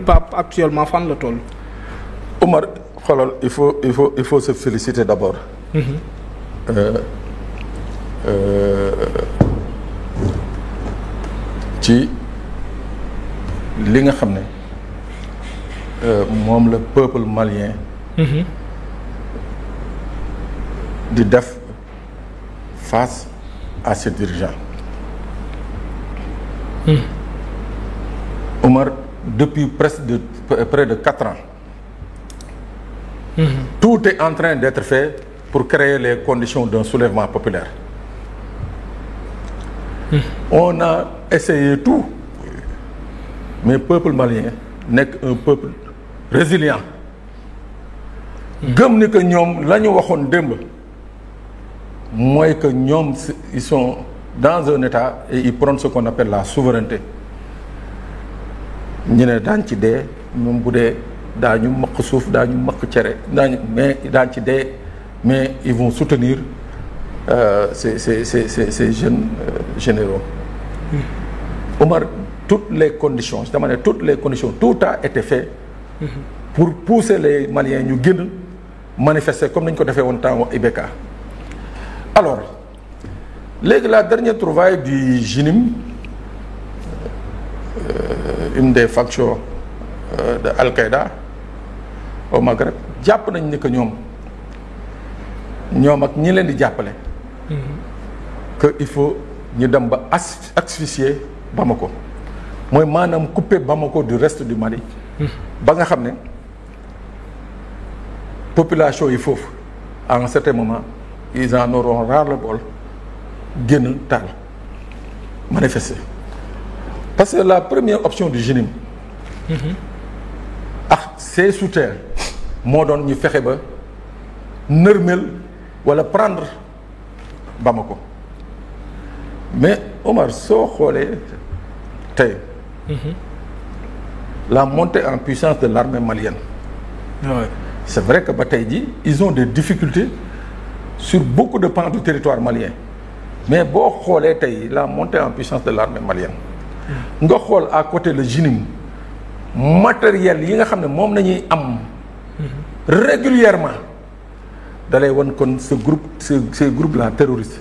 Pape actuellement fan la toll. Omar xoolal il faut se féliciter d'abord. ci li nga xam ne moom le peuple malien. di def face à ses dirigeants. Omar, depuis près de 4 ans. Tout est en train d'être fait pour créer les conditions d'un soulèvement populaire. On a essayé tout, mais peuple malien n'est qu'un peuple résilient. gëm ni que ñoom la ñu waxoon démb mooy que ñoom ils sont dans un état et ils prônent ce qu'on appelle la souveraineté. ñu ne daañ ci dee ñoom bu dee daañu maq suuf daañu maq cere daañ ci dee mais ils vont soutenir ces jeunes généraux. Omar, toutes les conditions dama ne toutes les conditions tout a été fait pour pousser les Maliens ñu génn manifester comme nañu ko defee woon temps IBK. Alors léegi la dernière trouvaille du JNIM, une des factions de Al-Qaïda au Maghreb, jàpp nañ ni que ñoom ak ñi leen di jàppale que il faut ñu dem ba asphyxier Bamako mooy maanaam couper Bamako du reste du Mali ba nga xam ne population yi foofu à un certain moment ils en auront ras-le-bol génn taal manifester. Parce que la première option du JNIM ak ses soutiens moo doon ñu fexe ba nërmel wala prendre Bamako. Mais Omar, soo xoolee tey la montée en puissance de l'armée malienne. Ouais. C'est vrai que ba tey ji ils ont des difficultés sur beaucoup de pans du territoire malien, mais boo xoolee tey la montée en puissance de l'armée malienne nga xool à côté le JNIM matériel yi nga xam ne moom nañuy am régulièrement dalay wan kon ces groupes là terroristes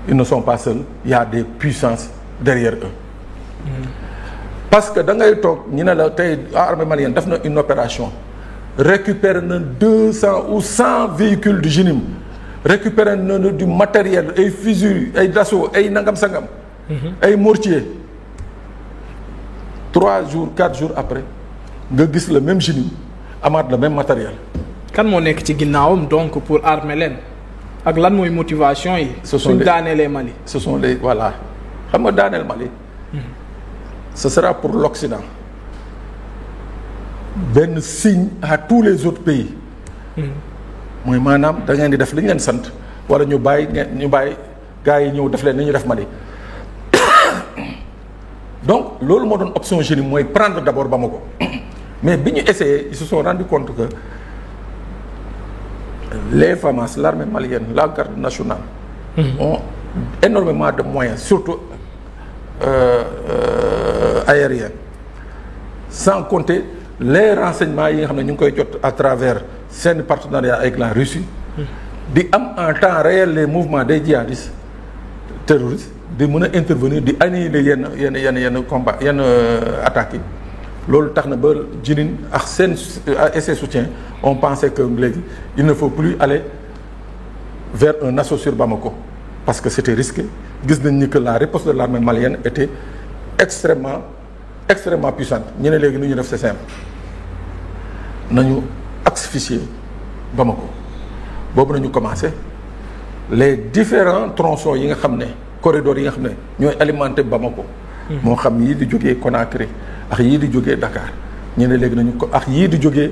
ils ne sont pas seuls, il y a des puissances derrière eux. Parce que da ngay toog ñu ne la tey armée malienne def na une opération récupérer na 200 ou 100 véhicules du JNIM, récupérer na du matériel ay fusils ay d'assaut ay nangam sangam ay mortier. 3 jours 4 jours après nga gis le même JNIM amaat le même matériel. kan moo nekk ci ginnaawam donc pour armer leen ak lan mooy motivation yi. suñ daaneelee Mali. ce sont les voilà xam nga daaneel Mali. Ce sera pour l'Occident benn signe à tous les autres pays. mooy maanaam da ngeen di def li ñu leen sant wala ñu bàyyi gars yi ñëw def leen ni ñu def Mali. Donc loolu moo doon option JNIM mooy prendre d'abord Bamako mais bi ñu essayé ils se sont rendu compte que les FAMAS, l'armée malienne, la garde nationale ont énormément de moyens, surtout aériens, sans compter les renseignements yi nga xam ne ñu ngi koy jot à travers seen partenariat avec la Russie di am en temps réel les mouvements des djihadistes terroristes di mën a intervenir di annihiler yenn combat yenn attaques yi. loolu tax na ba JNIM ak seen et ses soutiens on pensait que léegi il ne faut plus aller vers un assaut sur Bamako parce que c'était risqué. Gis nañ ni que la riposte de l'armée malienne était extrêmement puissante. ñu ne léegi nu ñu def c'est simple nañu asphyxier Bamako boobu nañu commencé les différents tronçons yi nga xam ne corridors yi nga xam ne ñooy alimenter Bamako. moo xam yii di jógee Conakry ak yii di jógee Dakar ñu ne léegi nañu ko ak yii di jógee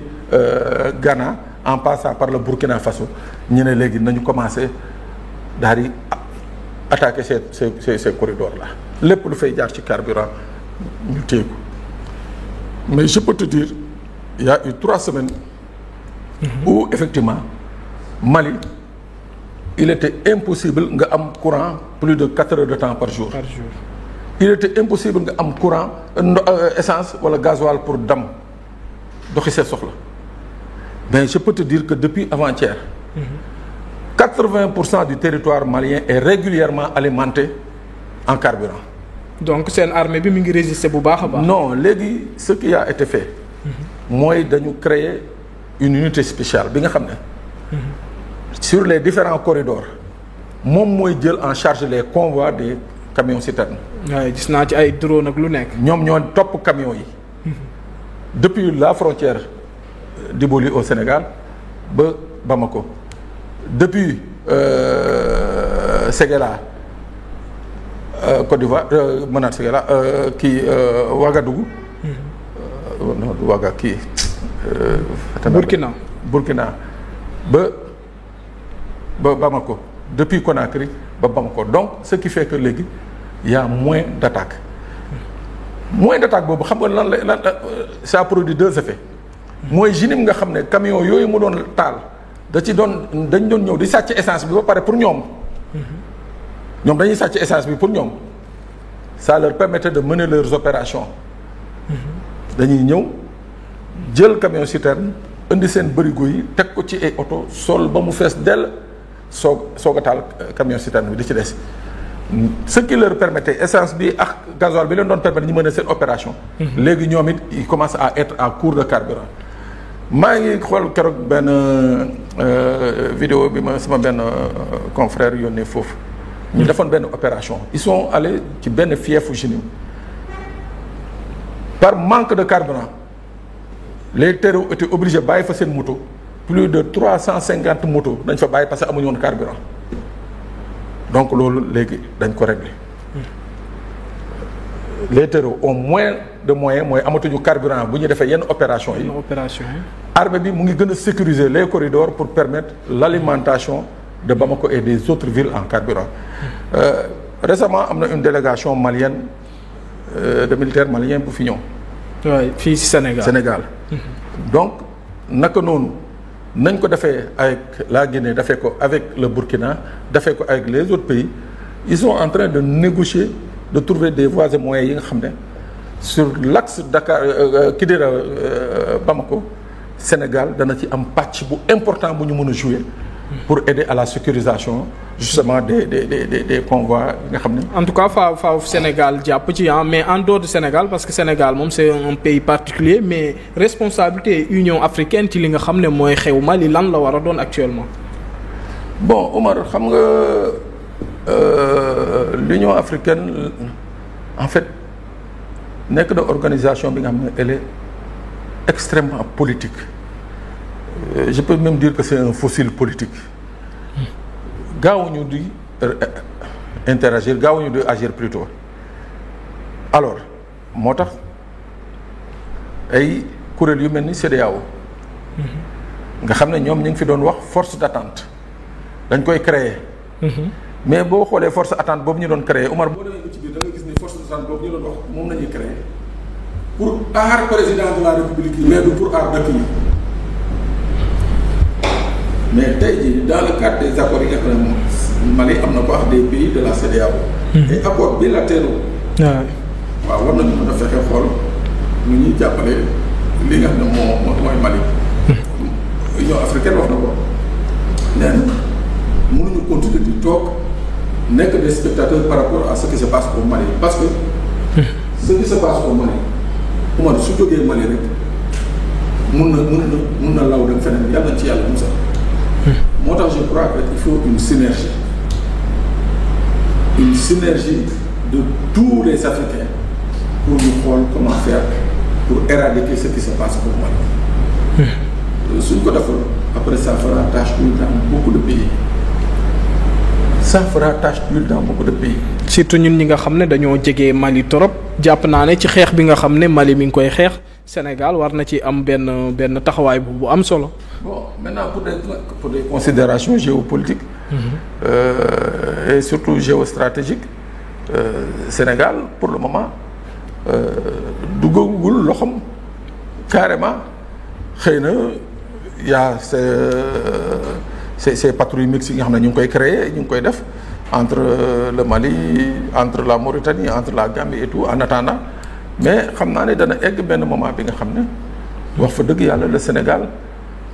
Ghana en passant par le Burkina Faso ñu ne léegi nañu commencé daal di attaquer ces corridors là lépp lu fay jaar ci carburant ñu téye ko. Mais je peux te dire il y a eu 3 semaines où effectivement Mali il était impossible nga am courant plus de 4 heures de temps par jour. il était impossible nga am courant essence wala gasoil pour dam doxi seen soxla mais je peux te dire que depuis avant-hier 80% du territoire malien est régulièrement alimenté en carburant. donc seen armée bi mi ngi résister bu baax a baax. non léegi ce qui a été fait. mooy dañu créer une unité spéciale bi nga xam ne. sur les différents corridors moom mooy jël en charge les convois des camions citernes. waaye gis naa ci ay drone ak lu nekk. ñoom ñoo topp camions yi. depuis la frontière d'Iboli au Sénégal ba Bamako. depuis Ségala Côte d'Ivoire mënaat Ségala kii Ouagadougou. non Ouaga kii. Burkina ba Bamako depuis Conakry ba Bamako donc ce qui fait que léegi y a moins d'attaques. moins d'attaques boobu xam nga lan ça produit deux effets. mooy GINIM nga xam ne camion yooyu mu doon taal. dañ doon ñëw di sàcc essence bi ba pare pour ñoom dañuy sàcc essence bi pour ñoom ça leur permettait de mener leurs opérations dañuy ñëw jël camion citerne indi seen bërigo yi teg ko ci ay oto sol ba mu fees dell soog a taal camion citerne bi di ci des ce qui leur permettait essence bi ak gasoil bi leen doon permettre ñu mener seen opération léegi ñoom it ils commencent à être à court de carburant. maa ngi xool keroog benn vidéo bi ma sama benn confrère yónnee foofu ñu defoon benn opération ils sont allés ci benn fiefu GINIM par manque de carburant les terreaux étaient obligés bàyyi fa seen moto plus de 350 motos dañ fa bàyyi parce que amuñu woon carburant donc loolu léegi dañ ko régler les terreaux ont moins de moyens mooy amatuñu carburant bu ñu defee yenn opération yi. armée bi mu ngi gën a sécuriser les corridors pour permettre l'alimentation de Bamako et des autres villes en carburant. Récemment am na une délégation malienne de militaires maliens bu fi ñëw. waaw fii ci Sénégal. donc naka noonu nañ ko defee avec la Guinée defee ko avec le Burkina defee ko avec les autres pays ils sont en train de négocier de trouver des voies et moyens yi nga xam ne sur l'axe Dakar Kidira Bamako Sénégal dana ci am pàcc bu important bu ñu mën a jouer pour aider à la sécurisation justement des convois nga xam ne. en tout cas faaw Sénégal jàpp ci mais en dehors du Sénégal parce que Sénégal moom c'est un pays particulier mais responsabilité Union africaine ci li nga xam ne mooy xew Mali lan la war a doon actuellement. bon Omar xam nga l'Union africaine en fait nekk na organisation bi nga xam ne elle est extrêmement politique. Je peux même dire que c'est un fossile politique gaawuñu di interagir gaawuñu di agir plutôt alors moo tax ay kuréel yu mel ni CEDEAO nga xam ne ñoom ñu ngi fi doon wax force d'attente dañ koy créer mais boo xoolee force d'attente boobu ñu doon créer Omar boo demee ci biir da nga gis ni force d'attente boobu ñu doon wax moom lañuy créer pour aar président de la république yi mais du pour aar dëkk yi mais tey jii dans le cadre des accords yi nga xam ne Mali am na ko ak des pays de la CEDEAO. et accords bilatéraux. waaw war nañu mën a fexe xool nu ñuy jàppale li nga xam ne mooy Mali. Union africaine wax na ko nee na mënuñu continuer di toog nekk des spectateurs par rapport à ce qui se passe au Mali parce que. ce qui se passe au Mali Omar su jógee Mali rek mun na law dem feneen yàlla na ci yàlla musal. moo tax je crois que il faut une synergie de tous les Africains pour ñu xool comment faire pour éradiquer ce qui se passe au Mali. suñ ko defal après ça fera tache d'huile dans beaucoup de pays. surtout ñun ñi nga xam ne dañoo jege Mali trop jàpp naa ne ci xeex bi nga xam ne Mali mi ngi koy xeex Sénégal war na ci am benn taxawaay bu am solo. bon maintenant pour des considérations géopolitiques. Et surtout géostratégiques Sénégal pour le moment duggagul loxoom carrément xëy na y a ces patrouilles mixtes yi nga xam ne ñu ngi koy créer ñu ngi koy def entre le Mali entre la Mauritanie entre la Gambie et tout en attendant mais xam naa ne dana egg benn moment bi nga xam ne wax fa dëgg yàlla le Sénégal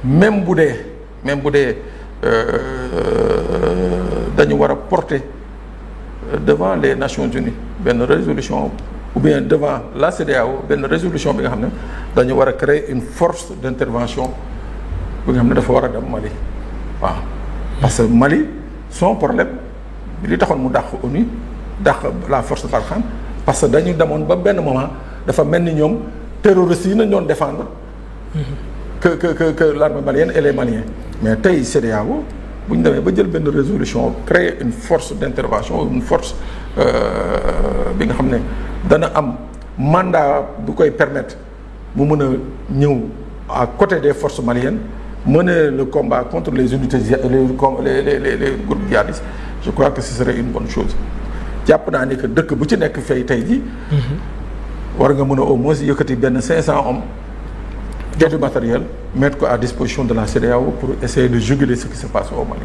même bu dee dañu war a porter devant les Nations Unies benn résolution ou bien devant la CEDEAO benn résolution bi nga xam ne dañu war a créer une force d'intervention bi nga xam ne dafa war a dem Mali waaw parce que Mali son problème li taxoon mu dàq ONU dàq la force Barkhane parce que dañu demoon ba benn moment dafa mel ni ñoom terroristes yi nañ doon défendre que l'armée malienne et les Maliens mais tey CEDEAO bu ñu demee ba jël benn résolution créer une force d'intervention une force bi nga xam ne dana am mandat bu koy permettre mu mën a ñëw à côté des forces maliennes mener le combat contre les unités les groupes djihadistes je crois que ce serait une bonne chose jàpp naa ni que dëkk bu ci nekk fay tey ji war nga mën a au moins yëkkati benn 500 hommes du matériel mettre ko à disposition de la CEDEAO pour essayer de juguler ce qui se passe au Mali.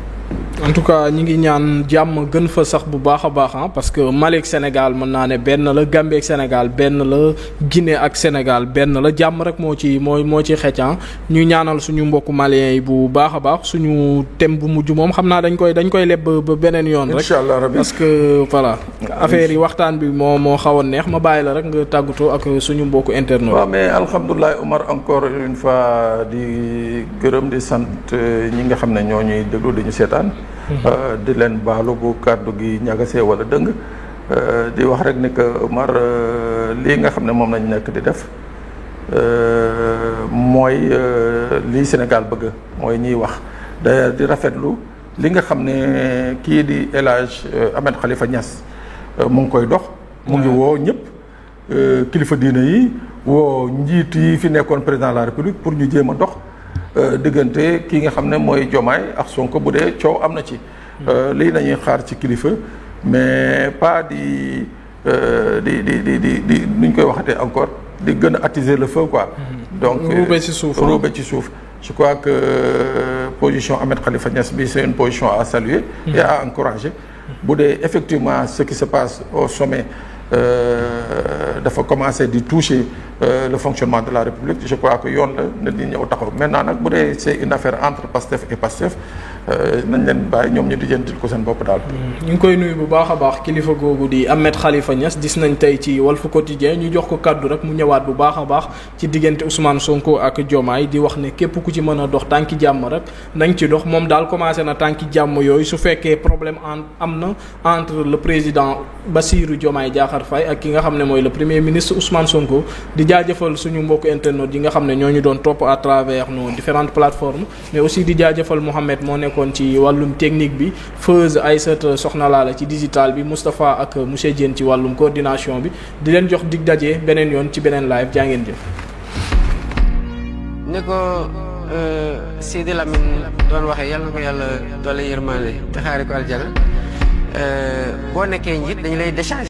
En tout cas ñi ngi ñaan jàmm gën fa sax bu baax a baax parce que Mali ak Sénégal mën naa ne benn la Gambie ak Sénégal benn la Guinée ak Sénégal benn la jàmm rek moo ci xeccan ñu ñaanal suñu mbokku maliens yi bu baax a baax suñu thème bu mujj moom xam naa dañ koy leb ba beneen yoon rek. Inch'Allah rabbi parce que voilà affaire yi waxtaan bi moo xaw a neex ma bàyyi la rek nga tàggatoo ak suñu mbokku internautes. waaw mais alhamdulilah Omar encore une fois di gërëm di sant ñi nga xam ne ñoo ñuy déglu di ñu seetaan. di leen baalu bu kàddu gi ñagasee wala dëng di wax rek ni que Omar lii nga xam ne moom lañ nekk di def mooy lii Sénégal bëgg mooy ñiy wax d'ailleurs di rafetlu li nga xam ne kii di El Hadj Ahmed Khalifa Niass mu ngi koy dox mu ngi woo ñëpp kilifa diine yi woo njiit yi fi nekkoon président de la République pour ñu jéem a dox diggante kii nga xam ne mooy Diomaye ak Sonko bu dee coow am na ci lii nañuy xaar ci kilifa mais pas di nuñ koy waxatee encore di gën a attiser le feu quoi donc ruube ci suuf je crois que position Ahmed Khalifa Niass bi c'est une position à saluer et à encourager bu dee effectivement ce qui se passe au sommet dafa commencer di toucher le fonctionnement de la République je crois que yoon la nit ñi ñëw taxaw maintenant nag bu dee c'est une affaire entre Pastef et Pastef nañ leen bàyyi ñoom ñu di jëntil ko seen bopp daal. ñu ngi koy nuyu bu baax a baax kilifa googu di Ahmed Khalifa Niass gis nañ tey ci Walf Quotidien ñu jox ko kaddu rek mu ñëwaat bu baax a baax ci diggante Ousmane Sonko ak Diomaye di wax ne képp ku ci mën a dox tànki jàmm rek nañ ci dox moom daal commencé na tànki jàmm yooyu su fekkee problème am na entre le président Bassirou Diomaye Diakhar Faye ak ki nga xam ne mooy le premier ministre Ousmane Sonko di jaajëfal suñu mbokku internautes yi nga xam ne ñoo ñu doon topp à travers nos différentes plateformes mais aussi di jaajëfal Mohamed moo nekkoon ci wàllum technique bi Feuz Aïssata Soxna Lala ci digital bi Moustapha ak monsieur Diène ci wàllum coordination bi di leen jox dig daje beneen yoon ci beneen live jaa ngeen jëf. ne ko Sidi Lamine doon waxee yàlla na ko yàlla doole yërmande te xaari ko aljana boo nekkee njiit dañu lay décharger